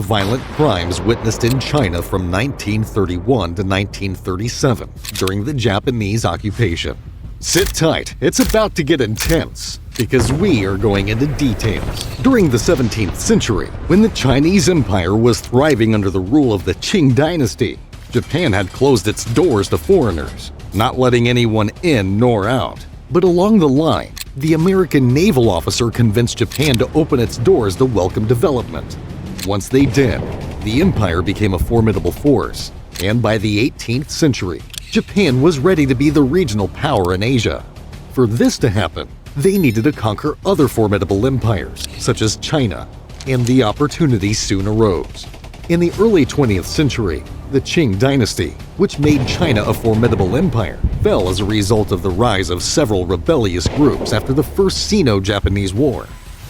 violent crimes witnessed in China from 1931 to 1937 during the Japanese occupation. Sit tight, it's about to get intense, because we are going into details. During the 17th century, when the Chinese Empire was thriving under the rule of the Qing dynasty, Japan had closed its doors to foreigners, not letting anyone in nor out. But along the line, the American naval officer convinced Japan to open its doors to welcome development. Once they did, the empire became a formidable force, and by the 18th century, Japan was ready to be the regional power in Asia. For this to happen, they needed to conquer other formidable empires, such as China, and the opportunity soon arose. In the early 20th century, the Qing dynasty, which made China a formidable empire, fell as a result of the rise of several rebellious groups after the First Sino-Japanese War.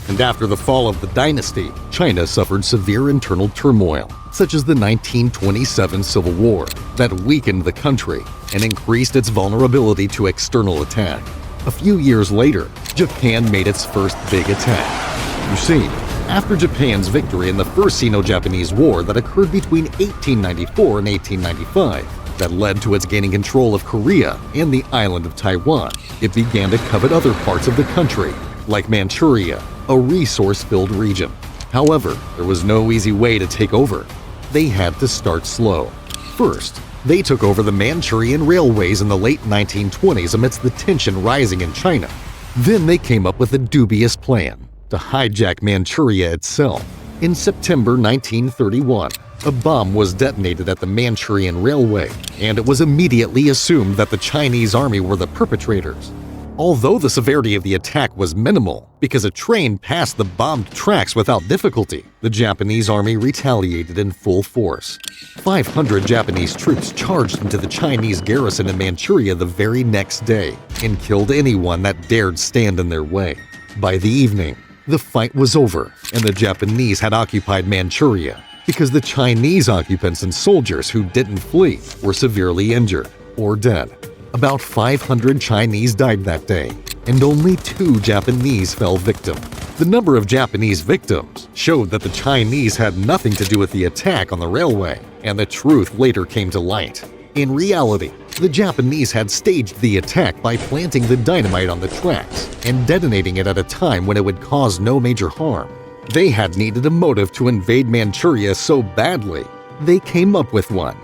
And after the fall of the dynasty, China suffered severe internal turmoil, such as the 1927 Civil War, that weakened the country and increased its vulnerability to external attack. A few years later, Japan made its first big attack. You see, after Japan's victory in the First Sino-Japanese War that occurred between 1894 and 1895, that led to its gaining control of Korea and the island of Taiwan, it began to covet other parts of the country, like Manchuria, a resource-filled region. However, there was no easy way to take over. They had to start slow. First, they took over the Manchurian railways in the late 1920s amidst the tension rising in China. Then they came up with a dubious plan to hijack Manchuria itself. In September 1931, a bomb was detonated at the Manchurian railway, and it was immediately assumed that the Chinese army were the perpetrators. Although the severity of the attack was minimal, because a train passed the bombed tracks without difficulty, the Japanese army retaliated in full force. 500 Japanese troops charged into the Chinese garrison in Manchuria the very next day and killed anyone that dared stand in their way. By the evening, the fight was over, and the Japanese had occupied Manchuria because the Chinese occupants and soldiers who didn't flee were severely injured or dead. About 500 Chinese died that day, and only 2 Japanese fell victim. The number of Japanese victims showed that the Chinese had nothing to do with the attack on the railway, and the truth later came to light. In reality, the Japanese had staged the attack by planting the dynamite on the tracks and detonating it at a time when it would cause no major harm. They had needed a motive to invade Manchuria so badly, they came up with one.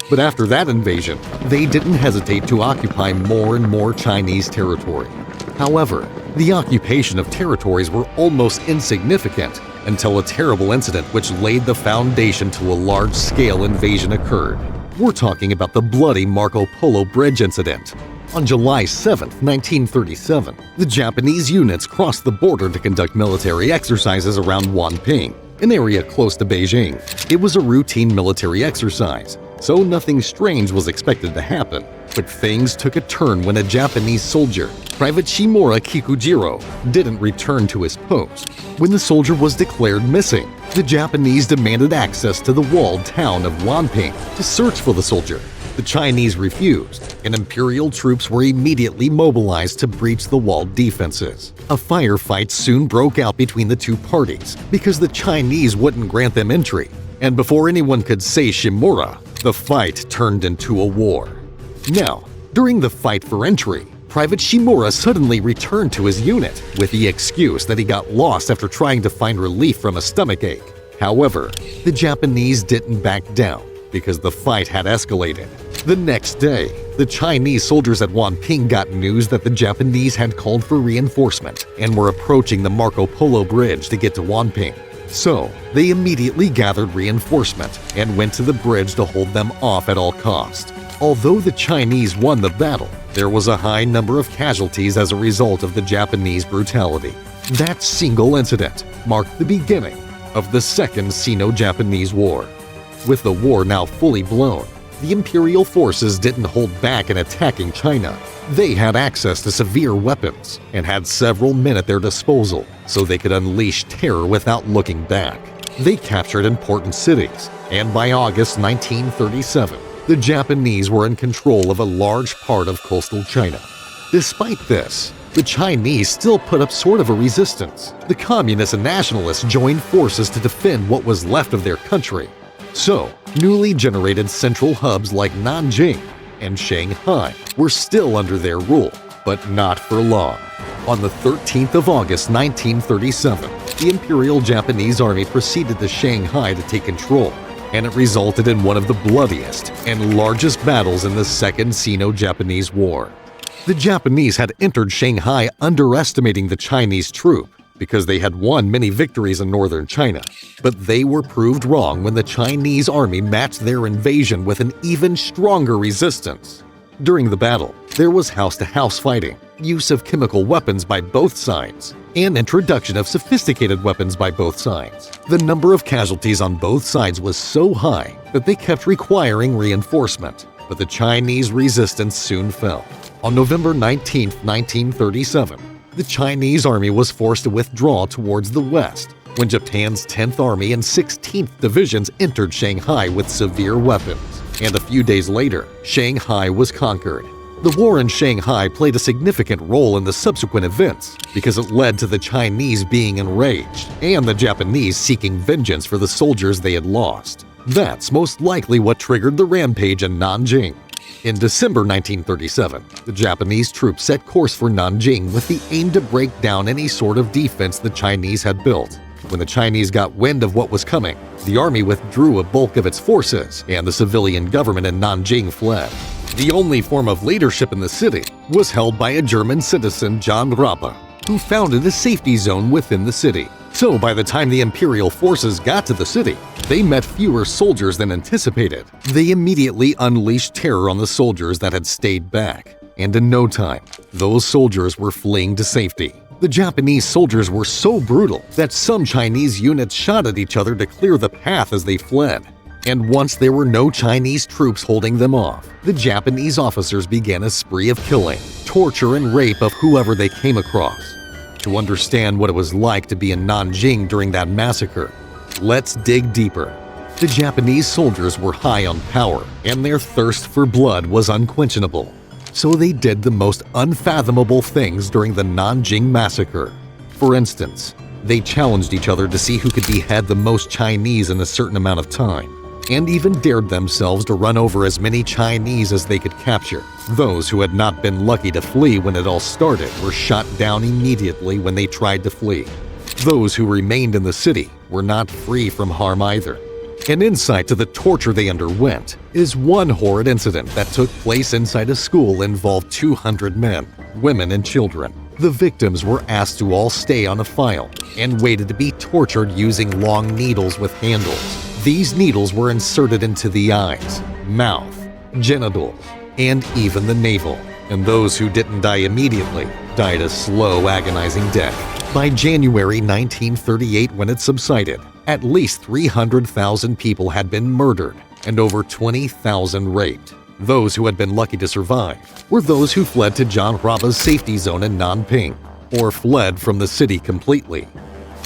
But after that invasion, they didn't hesitate to occupy more and more Chinese territory. However, the occupation of territories were almost insignificant until a terrible incident which laid the foundation to a large-scale invasion occurred. We're talking about the bloody Marco Polo Bridge incident. On July 7, 1937, the Japanese units crossed the border to conduct military exercises around Wanping, an area close to Beijing. It was a routine military exercise, so nothing strange was expected to happen. But things took a turn when a Japanese soldier, Private Shimura Kikujiro, didn't return to his post. When the soldier was declared missing, the Japanese demanded access to the walled town of Wanping to search for the soldier. The Chinese refused, and imperial troops were immediately mobilized to breach the walled defenses. A firefight soon broke out between the two parties because the Chinese wouldn't grant them entry. And before anyone could say Shimura, the fight turned into a war. Now, during the fight for entry, Private Shimura suddenly returned to his unit with the excuse that he got lost after trying to find relief from a stomachache. However, the Japanese didn't back down because the fight had escalated. The next day, the Chinese soldiers at Wanping got news that the Japanese had called for reinforcement and were approaching the Marco Polo Bridge to get to Wanping. So, they immediately gathered reinforcement and went to the bridge to hold them off at all cost. Although the Chinese won the battle, there was a high number of casualties as a result of the Japanese brutality. That single incident marked the beginning of the Second Sino-Japanese War. With the war now fully blown, the imperial forces didn't hold back in attacking China. They had access to severe weapons and had several men at their disposal, so they could unleash terror without looking back. They captured important cities, and by August 1937, the Japanese were in control of a large part of coastal China. Despite this, the Chinese still put up sort of a resistance. The communists and nationalists joined forces to defend what was left of their country. So, newly generated central hubs like Nanjing and Shanghai were still under their rule, but not for long. On the 13th of August 1937, the Imperial Japanese Army proceeded to Shanghai to take control, and it resulted in one of the bloodiest and largest battles in the Second Sino-Japanese War. The Japanese had entered Shanghai underestimating the Chinese troop because they had won many victories in northern China, but they were proved wrong when the Chinese army matched their invasion with an even stronger resistance. During the battle, there was house-to-house fighting, use of chemical weapons by both sides, and introduction of sophisticated weapons by both sides. The number of casualties on both sides was so high that they kept requiring reinforcement, but the Chinese resistance soon fell. On November 19, 1937, the Chinese army was forced to withdraw towards the west when Japan's 10th Army and 16th Divisions entered Shanghai with severe weapons. And a few days later, Shanghai was conquered. The war in Shanghai played a significant role in the subsequent events because it led to the Chinese being enraged and the Japanese seeking vengeance for the soldiers they had lost. That's most likely what triggered the rampage in Nanjing. In December 1937, the Japanese troops set course for Nanjing with the aim to break down any sort of defense the Chinese had built. When the Chinese got wind of what was coming, the army withdrew a bulk of its forces, and the civilian government in Nanjing fled. The only form of leadership in the city was held by a German citizen, John Rappe, who founded a safety zone within the city. So by the time the imperial forces got to the city, they met fewer soldiers than anticipated. They immediately unleashed terror on the soldiers that had stayed back, and in no time, those soldiers were fleeing to safety. The Japanese soldiers were so brutal that some Chinese units shot at each other to clear the path as they fled. And once there were no Chinese troops holding them off, the Japanese officers began a spree of killing, torture, and rape of whoever they came across. To understand what it was like to be in Nanjing during that massacre, let's dig deeper. The Japanese soldiers were high on power, and their thirst for blood was unquenchable. So they did the most unfathomable things during the Nanjing massacre. For instance, they challenged each other to see who could behead the most Chinese in a certain amount of time, and even dared themselves to run over as many Chinese as they could capture. Those who had not been lucky to flee when it all started were shot down immediately when they tried to flee. Those who remained in the city were not free from harm either. An insight to the torture they underwent is one horrid incident that took place inside a school involved 200 men, women, and children. The victims were asked to all stay on a file and waited to be tortured using long needles with handles. These needles were inserted into the eyes, mouth, genitals, and even the navel. And those who didn't die immediately died a slow, agonizing death. By January 1938, when it subsided, at least 300,000 people had been murdered and over 20,000 raped. Those who had been lucky to survive were those who fled to John Rappe's safety zone in Nanping or fled from the city completely.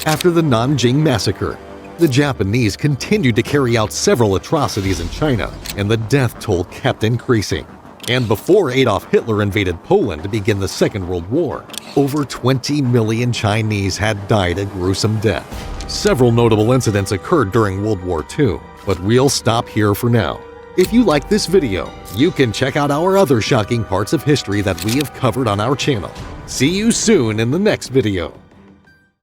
After the Nanjing massacre, the Japanese continued to carry out several atrocities in China, and the death toll kept increasing. And before Adolf Hitler invaded Poland to begin the Second World War, over 20 million Chinese had died a gruesome death. Several notable incidents occurred during World War II, but we'll stop here for now. If you like this video, you can check out our other shocking parts of history that we have covered on our channel. See you soon in the next video.